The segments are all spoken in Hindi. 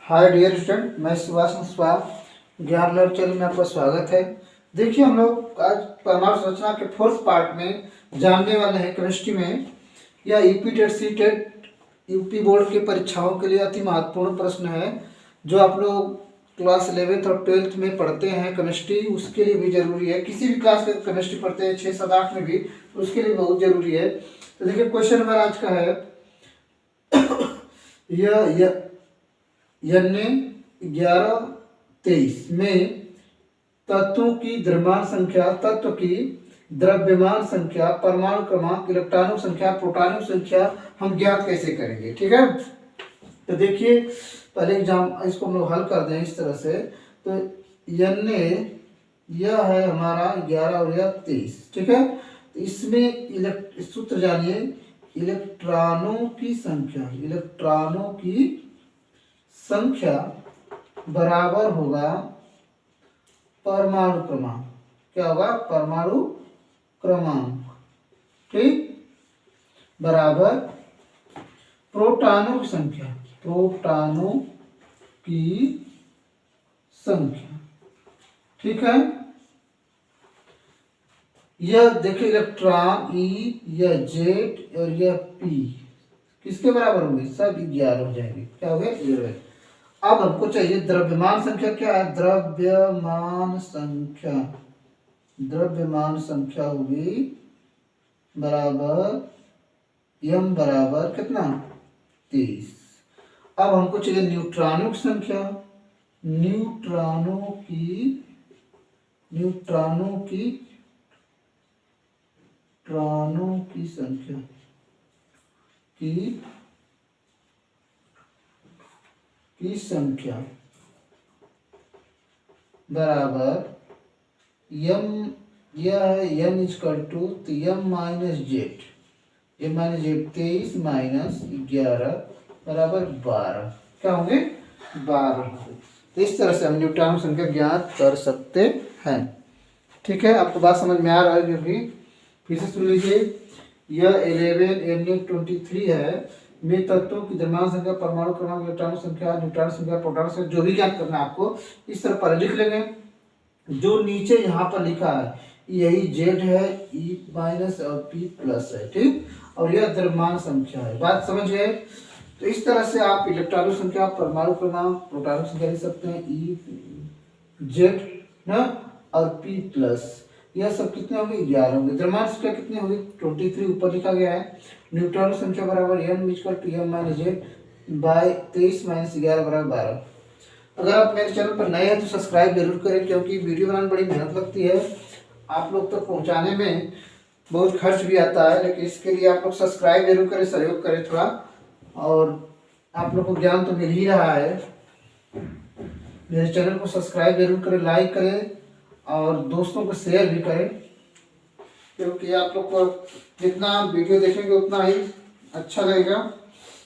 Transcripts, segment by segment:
हाय डियर स्टूडेंट, मैं सुभाष मिश्रा ज्ञान लर्न चैनल में आपका स्वागत है। देखिए, हम लोग आज परमाणु संरचना के फोर्थ पार्ट में जानने वाले हैं केमिस्ट्री में। यह UP TET C TET UP board की परीक्षाओं के लिए अति महत्वपूर्ण प्रश्न है, जो आप लोग क्लास 11th और 12th में पढ़ते हैं केमिस्ट्री, उसके लिए भी जरूरी है। किसी भी क्लास के केमिस्ट्री पढ़ते हैं 6, 7, 8 में भी, उसके लिए बहुत जरूरी है। तो देखिए, क्वेश्चन नंबर आज का है यह यानी 11-23 में तत्वों की द्रव्यमान संख्या, तत्व की द्रव्यमान संख्या, परमाणु क्रमांक, इलेक्ट्रॉनों संख्या, प्रोटॉनों संख्या हम ज्ञात कैसे करेंगे। ठीक है, तो देखिए पहले एग्जाम इसको हम लोग हल कर दें इस तरह से। तो यानी यह है हमारा 11 और यह 23। ठीक है, तो इसमें सूत्र जानिए, इलेक्ट्रॉनों की संख्या बराबर होगा परमाणु क्रमांक। क्या होगा? परमाणु क्रमांक। ठीक, बराबर प्रोटॉनों की संख्या। ठीक है, यह देखिए इलेक्ट्रॉन ई, यह जेड और यह पी किसके बराबर होंगे? सब 11 हो जाएंगे। क्या हो गए? 11। अब हमको चाहिए द्रव्यमान संख्या। क्या है? द्रव्यमान संख्या होगी बराबर m बराबर कितना? 23। अब हमको चाहिए न्यूट्रॉनों की संख्या। न्यूट्रॉनों की संख्या बराबर m, यह है m equal to m minus Z. 23 minus 11 बराबर 12। क्या होंगे? 12। तो इस तरह से हम न्यूट्रॉन संख्या ज्ञात कर सकते हैं। ठीक है, आपको बात समझ में आ रहा है? जो भी फिर से सुन लीजिए, यह 11 है में तत्वों की द्रव्यमान संख्या, परमाणु क्रमांक, इलेक्ट्रॉन संख्या, न्यूट्रॉन संख्या, प्रोटॉन संख्या, जो भी ज्ञात करना है आपको इस तरह पर लिख लेंगे। जो नीचे यहाँ पर लिखा है यही जेड है, ई माइनस और पी प्लस है। ठीक, और यह द्रव्यमान संख्या है। बात समझ गए? तो इस तरह से आप इलेक्ट्रॉन संख्या, परमाणु क्रमांक, प्रोटॉन संख्या लिख सकते हैं, ई जेड ना और पी प्लस। यह सब कितने होंगे? 11 होंगे। द्रव्यमान संख्या कितनी होगी? 23 ऊपर लिखा गया है। न्यूट्रॉन संख्या बराबर m equal to m minus Z by 23 minus 11 बराबर 12। अगर आप मेरे चैनल पर नए हैं तो सब्सक्राइब जरूर करें, क्योंकि वीडियो बनाने बड़ी मेहनत लगती है। आप लोग तक पहुंचाने में बहुत खर्च भी आता है, लेकिन इसके लिए आप लोग सब्सक्राइब जरूर करें, सहयोग करें थोड़ा। और आप लोग को ज्ञान तो मिल ही रहा है। मेरे चैनल को सब्सक्राइब जरूर करें, लाइक करें और दोस्तों को शेयर भी करें, क्योंकि आप लोग को जितना वीडियो देखेंगे उतना ही अच्छा लगेगा।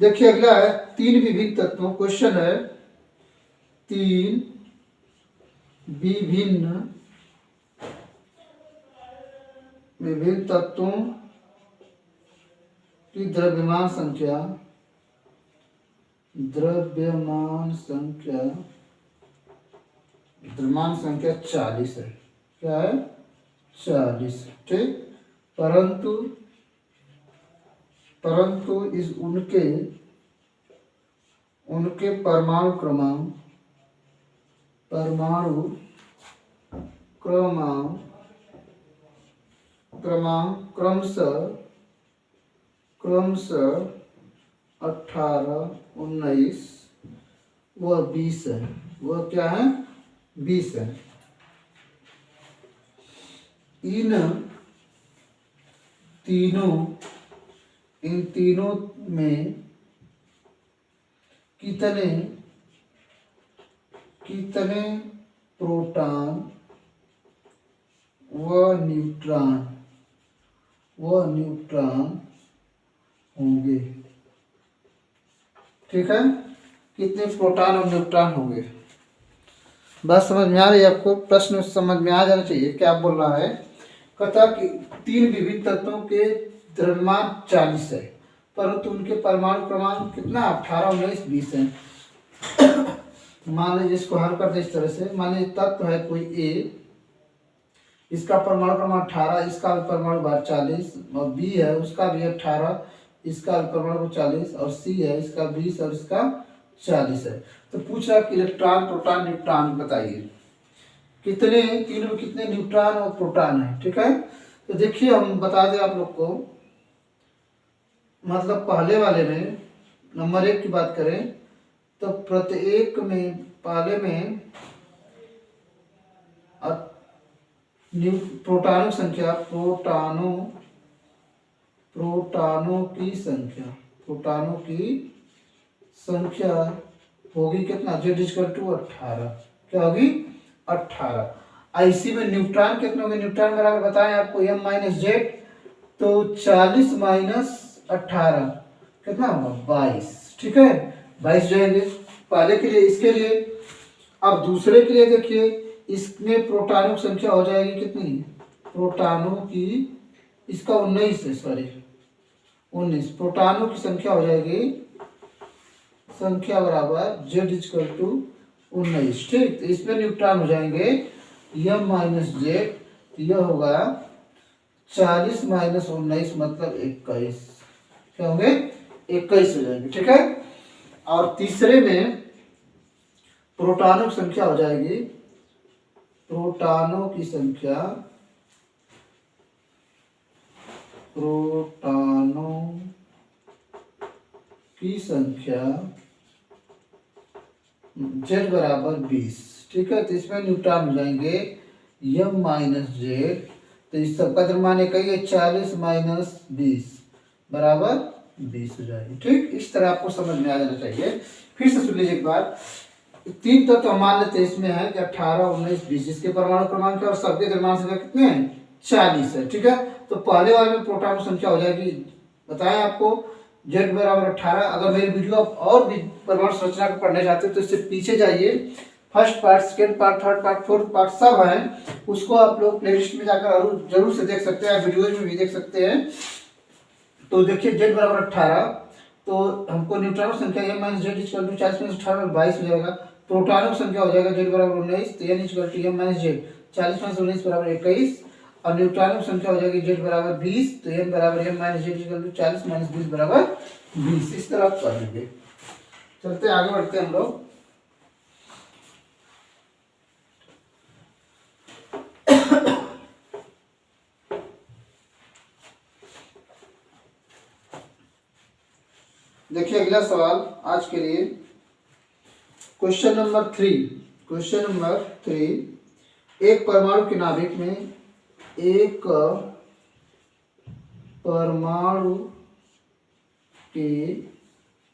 देखिए अगला है 3 विभिन्न तत्वों। क्वेश्चन है 3 विभिन्न तत्वों की द्रव्यमान संख्या 40 है। क्या है? 40। ठीक, परंतु इस उनके परमाणु क्रमांक क्रमशः 18, 19 व 20 है। वह क्या है? 20 है। इन तीनों में कितने प्रोटॉन व न्यूट्रॉन होंगे? ठीक है, कितने प्रोटॉन और न्यूट्रॉन होंगे? बात समझ में आ रही है आपको? प्रश्न समझ में आ जाना चाहिए। क्या बोल रहा है? कहता कि 3 विभिन्न तत्वों के द्रव्यमान 40 है, परंतु उनके परमाणु क्रमांक कितना? 18, 19, 20 है। मान लीजिए इसको हल कर दे इस तरह से। मान लीजिए तत्व है कोई ए, इसका परमाणु क्रमांक 18, इसका परमाणु भार 40, और बी है उसका भी 18, इसका परमाणु 40, और सी है इसका 20 और इसका 40 है। तो पूछ रहा है कि इलेक्ट्रॉन प्रोटॉन न्यूट्रॉन बताइए कितने, तीनों में कितने न्यूट्रॉन और प्रोटॉन है। ठीक है, तो देखिए हम बता दें आप लोग को, मतलब पहले वाले में नंबर 1 की बात करें तो प्रत्येक में पहले में प्रोटॉनों की संख्या, प्रोटॉनों की संख्या होगी कितना, Z = 18। क्या होगी, 18। इसी में न्यूट्रॉन कितने होंगे, न्यूट्रॉन बराबर बताएं आपको M-Z, तो 40 - 18 कितना होगा, 22। ठीक है, 22 जाएंगे पहले के लिए। इसके लिए अब दूसरे के लिए देखिए, इसमें प्रोटॉनों की संख्या हो जाएगी कितनी, प्रोटॉनों की, इसका 19 है, सॉरी 19, प्रोटॉनों की संख्या हो जाएगी, संख्या बराबर Z = 19। ठीक, तो इसमें न्यूट्रॉन हो जाएंगे M-Z, यह होगा 40 - 19 मतलब 21। क्या होंगे, 21 हो जाएंगे। ठीक है, और तीसरे में प्रोटॉनों की संख्या हो जाएगी, प्रोटॉनों की संख्या, Z = 20। ठीक है, तो इसमें न्यूट्रॉन हो जाएंगे M-Z, तो इस सबका द्रव्यमान एक ही है, 40 - 20 बराबर 20 हो जाएगी। ठीक, इस तरह आपको समझ में आ जाना चाहिए। फिर से सुन लीजिए एक बार, तीन तत्व हम मान लेते हैं इसमें है कि 18, 19, 20, जिसके परमाणु क्रमांक है और सबके द्रव्यमान संख्या कितने हैं, 40 है। ठीक है, तो पहले वाले में प्रोटॉन की संख्या हो जाएगी, बताएं आपको, Z = 18। अगर मेरी वीडियो आप और भी परमाणु संरचना को पढ़ने चाहते हो तो इससे पीछे जाइए, first part, second part, third part, fourth part सब है, उसको आप लोग प्लेलिस्ट में जाकर जरूर से देख सकते हैं, वीडियोज में भी देख सकते हैं। तो देखिए Z = 18, तो हमको न्यूट्रॉन की संख्या M-Z = 40 - 18 22 हो जाएगा। प्रोटॉनों की संख्या हो जाएगा Z = 19, तो N = M-Z 40 - 19 = 21, और न्यूट्रॉनों की संख्या हो जाएगी Z = 20, तो N = M-Z = 40 - 20 = 20। इस तरह आप कर लेंगे। चलते आगे बढ़ते हैं हम लोग। देखिए अगला सवाल आज के लिए, क्वेश्चन नंबर 3। एक परमाणु के नाभिक में, एक परमाणु के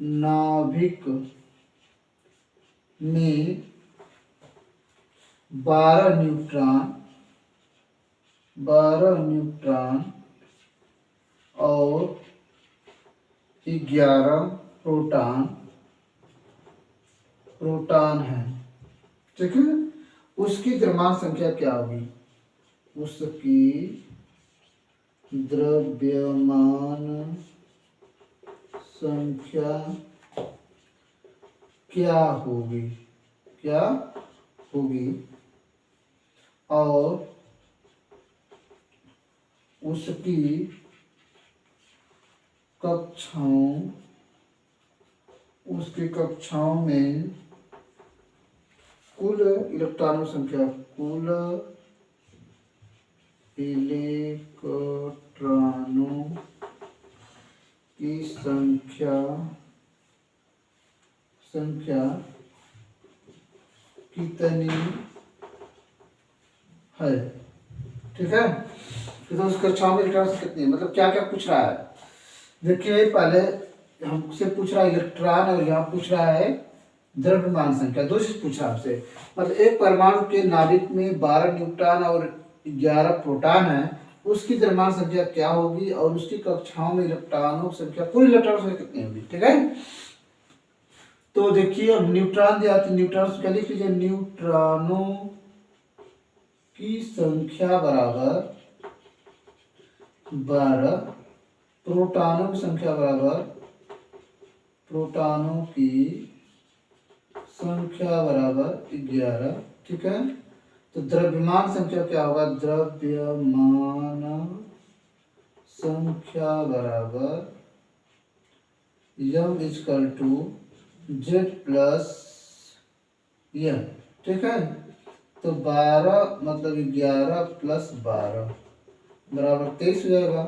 नाभिक में 12 न्यूट्रॉन और 11 प्रोटॉन है। ठीक है, उसकी द्रव्यमान संख्या क्या होगी, उसकी द्रव्यमान संख्या क्या होगी, और उसकी कक्षाओं में कुल इलेक्ट्रॉनों संख्या, की संख्या कितनी है। ठीक है, तो उस कक्षाओं में इलेक्ट्रॉन कितनी है, मतलब क्या क्या पूछ रहा है। देखिए पहले हमसे पूछ रहा है इलेक्ट्रॉन, और यहाँ पूछ रहा है द्रव्यमान संख्या। दो चीज पूछ रहा है हमसे, मतलब एक परमाणु के नाभिक में 12 न्यूट्रॉन और 11 प्रोटॉन है, उसकी द्रव्यमान संख्या क्या होगी, और उसकी कक्षाओं में इलेक्ट्रॉनों की संख्या, कुल इलेक्ट्रॉनों की संख्या कितनी होगी। ठीक है, तो देखिए अब न्यूट्रॉन दिया, तो न्यूट्रॉन क्या लिख लीजिए, न्यूट्रॉनों की संख्या बराबर 12, प्रोटॉनों की संख्या बराबर संख्या बराबर 11। ठीक है, तो द्रव्यमान संख्या क्या होगा? द्रव्यमान संख्या बराबर यम इजकल टू जेड प्लस यम। ठीक है, तो 12 मतलब 11 प्लस 12 बराबर 23 हो जाएगा।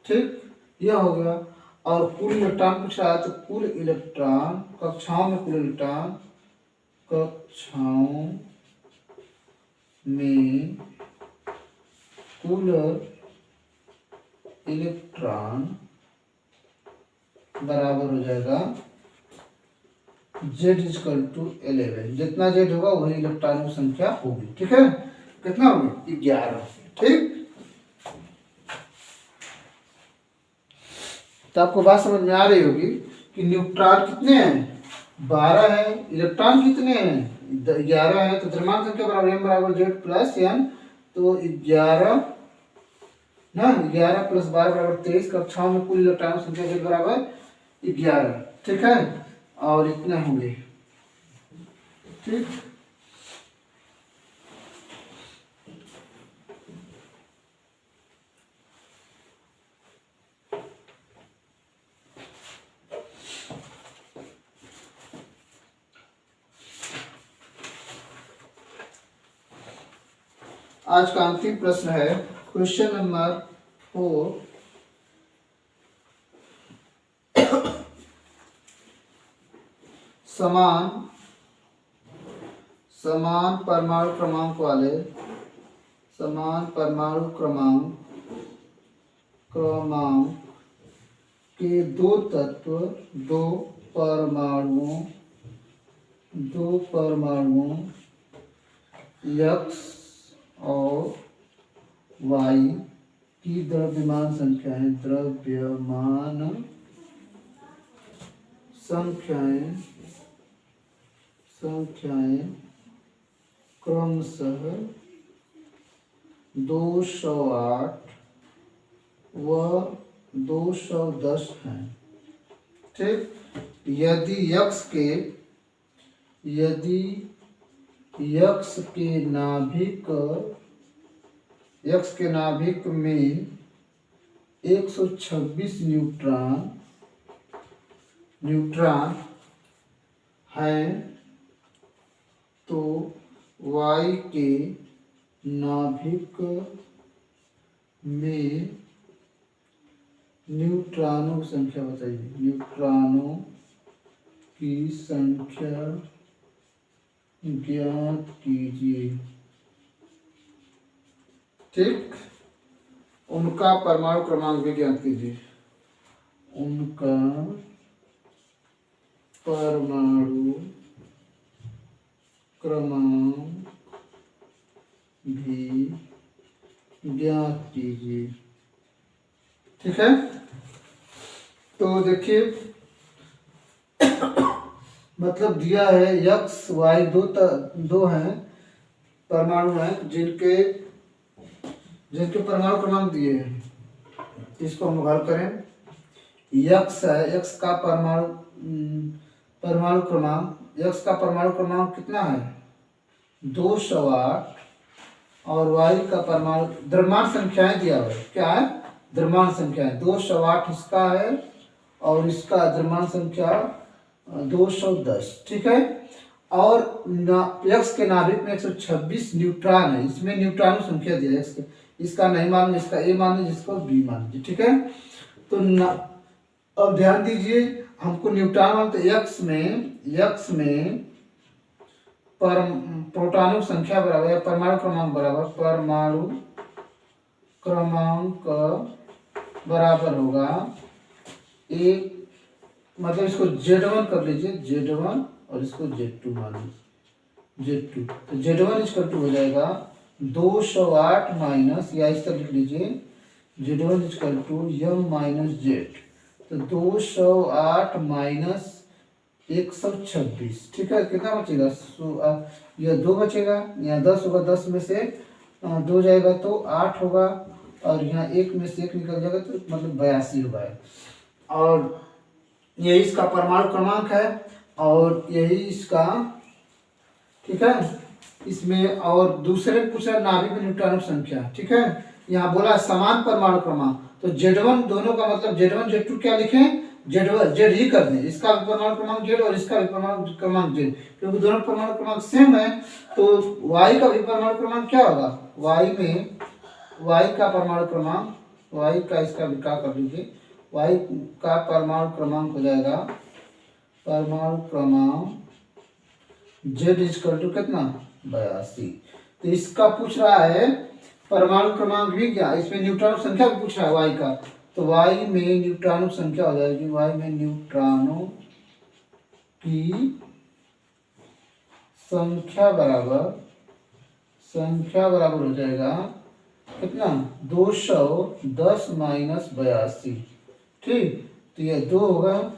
ठीक, यह हो गया। और कुल इलेक्ट्रॉन पूछ रहा है, तो कुल इलेक्ट्रॉन कक्षाओं में, कुल इलेक्ट्रॉन कक्षाओं में कुल इलेक्ट्रॉन बराबर हो जाएगा Z इजकल टू 11। जितना Z होगा वही इलेक्ट्रॉनों की संख्या होगी। ठीक है, कितना होगी? 11। ठीक, तो आपको बात समझ में आ रही होगी कि न्यूट्रॉन कितने हैं? 12 है। इलेक्ट्रॉन कितने हैं? 11 है। तो द्रव्यमान संख्या बराबर m बराबर Z प्लस n। तो 11 ना, 11 प्लस 12 बराबर 23। कक्षाओं में कुल इलेक्ट्रॉन संख्या Z बराबर 11। ठीक है, और इतने होंगे। ठीक, आज का अंतिम प्रश्न है क्वेश्चन नंबर 4। समान परमाणु क्रमांक वाले के दो तत्व दो परमाणुओं X और Y की द्रव्यमान संख्याएं क्रमशः 208 व 210 हैं। ठीक, यदि यक्स के नाभिक में 126 न्यूट्रॉन हैं, तो Y के नाभिक में न्यूट्रॉनों की संख्या बताइए। न्यूट्रॉनों की संख्या ज्ञात कीजिए। ठीक, उनका परमाणु क्रमांक भी ज्ञात कीजिए। उनका परमाणु क्रमांक भी ज्ञात कीजिए। ठीक है, तो देखिए मतलब दिया है X Y दो हैं परमाणु हैं जिनके परमाणु क्रमांक दिए हैं। इसको हम हल करें। X है, X का परमाणु क्रमांक कितना है? 208। और Y का परमाणु द्रव्यमान संख्याएं दिया हुआ है। क्या है? द्रव्यमान संख्याएं 208 इसका है और इसका द्रव्यमान संख्या 210। ठीक है, और X के नाभिक में 126 न्यूट्रॉन है। इसमें न्यूट्रॉन संख्या दिया है। इसका नहीं मान, इसका A मान लीजिए, इसको B मान लीजिए। ठीक है, तो अब ध्यान दीजिए, हमको न्यूट्रॉन तो X में प्रोटॉनों की संख्या बराबर है परमाणु क्रमांक बराबर होगा एक, मतलब इसको Z1 कर लीजिए, Z1 और इसको Z2 मान लीजिए, Z2। तो Z1 इक्वल टू हो जाएगा 208 माइनस, या इस तरह लिख लीजिए Z1 equal to M minus Z। तो 208 माइनस 126। ठीक है, कितना बचेगा? यह 2 बचेगा, यहाँ 10 होगा, 10 में से 2 जाएगा तो 8 होगा, और यहाँ 1 में से 1 निकल जाएगा तो मतलब 82 होगा। और ये इसका परमाणु क्रमांक है। और यही इसका, ठीक है। इसमें और दूसरे पूछा नाभिक में न्यूट्रॉनों की संख्या, ठीक है। यहाँ बोला समान परमाणु क्रमांक, तो Z1 दोनों का मतलब Z1 Z2 क्या लिखें, Z1 Z ही कर दें, इसका भी परमाणु क्रमांक Z और इसका भी परमाणु क्रमांक Z, क्योंकि दोनों परमाणु क्रमांक सेम है। तो Y का भी परमाणु क्रमांक क्या होगा, Y का परमाणु क्रमांक, Y का इसका भी क्या कर लीजिए, Y का परमाणु क्रमांक हो जाएगा, परमाणु क्रमांक Z इक्वल टू कितना 82। तो इसका पूछ रहा है परमाणु क्रमांक भी क्या, इसमें न्यूट्रॉनों संख्या भी पूछ रहा है Y का, तो Y में न्यूट्रॉनों संख्या हो जाएगी, Y में न्यूट्रॉनों की संख्या बराबर हो जाएगा कितना 210 माइनस 82, ठीक। तो ये 2 होगा,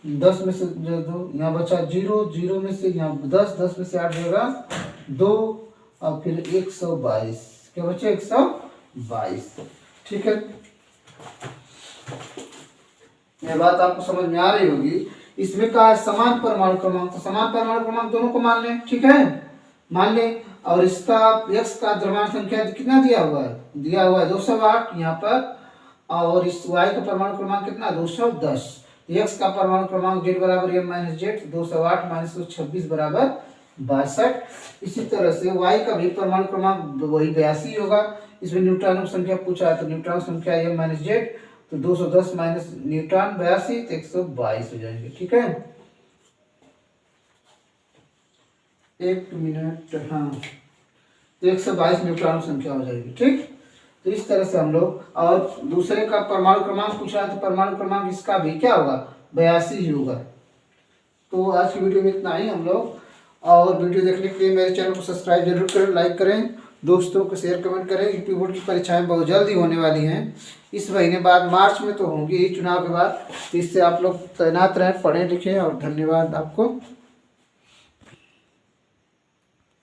10 में से जो 2 यहाँ बचा 0, 0 में से यहाँ 10, 10 में से 8 जाएगा 2 और फिर 122, क्या बचे 122, ठीक है। यह बात आपको समझ में आ रही होगी। इसमें कहा है समान परमाणु क्रमांक, तो समान परमाणु क्रमांक दोनों को मान लें, ठीक है, मान लें। और इसका x का द्रव्यमान संख्या कितना दिया हुआ है 208 यहाँ पर, और इस y का परमाणु क्रमांक कितना 210, x का परमाणु क्रमांक Z बराबर m माइनस जेड 208 माइनस 126 बराबर 62। इसी तरह से y का भी परमाणु क्रमांक वही 82 होगा। इसमें न्यूट्रॉनों की संख्या पूछा है, तो न्यूट्रॉन संख्या m माइनस जेड, तो 210 माइनस न्यूट्रॉन 82 तो 122 हो जाएंगे, ठीक है। एक मिनट, हाँ, तो 122 न्यूट्रॉन संख्या हो जाएगी, ठीक। तो इस तरह से हम लोग, और दूसरे का परमाणु क्रमांक पूछा है, तो परमाणु क्रमांक इसका भी क्या होगा 82 ही होगा। तो आज की वीडियो में इतना ही हम लोग, और वीडियो देखने के लिए मेरे चैनल को सब्सक्राइब जरूर करें, लाइक करें, दोस्तों को शेयर कमेंट करें। यूपी बोर्ड की परीक्षाएं बहुत जल्दी होने वाली हैं, इस महीने बाद मार्च में तो होंगी ही चुनाव के बाद, तो इससे आप लोग तैनात रहें, पढ़ें लिखें, और धन्यवाद आपको।